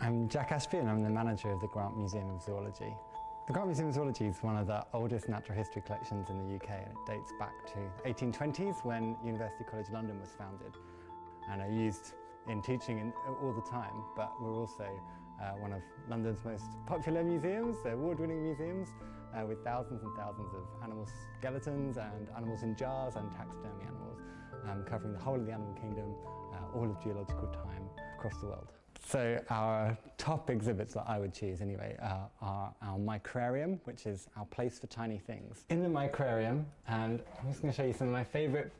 I'm Jack Ashby and I'm the manager of the Grant Museum of Zoology. The Grant Museum of Zoology is one of the oldest natural history collections in the UK, and it dates back to 1820s when University College London was founded, and are used in teaching all the time, but we're also one of London's most popular museums, award-winning museums, with thousands and thousands of animal skeletons and animals in jars and taxidermy animals, covering the whole of the animal kingdom, all of geological time across the world. So our top exhibits that I would choose anyway are our micrarium, which is our place for tiny things. In the micrarium, and I'm just going to show you some of my favourite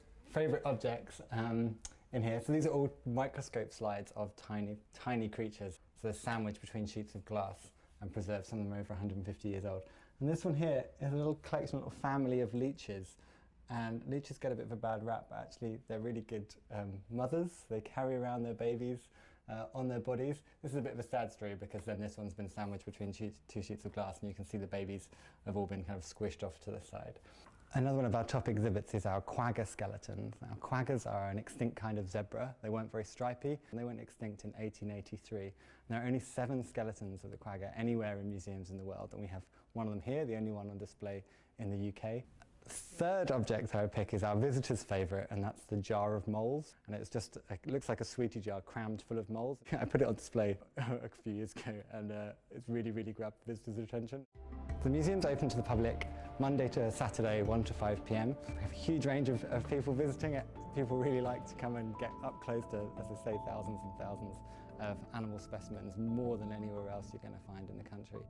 objects in here. So these are all microscope slides of tiny creatures. So they're sandwiched between sheets of glass and preserved, some of them are over 150 years old. And this one here is a little collection, a little family of leeches. And leeches get a bit of a bad rap, but actually they're really good mothers. They carry around their babies on their bodies. This is a bit of a sad story because then this one's been sandwiched between two sheets of glass, and you can see the babies have all been kind of squished off to the side. Another one of our top exhibits is our quagga skeletons. Now, quaggas are an extinct kind of zebra. They weren't very stripy, and they went extinct in 1883. And there are only 7 skeletons of the quagga anywhere in museums in the world, and we have one of them here, the only one on display in the UK. Third object I would pick is our visitor's favourite, and that's the jar of moles. And it's just, it looks like a sweetie jar crammed full of moles. I put it on display a few years ago, and it's really grabbed visitors' attention. The museum's open to the public Monday to Saturday, 1 to 5 p.m. We have a huge range of people visiting it. People really like to come and get up close to, as I say, thousands and thousands of animal specimens, more than anywhere else you're going to find in the country.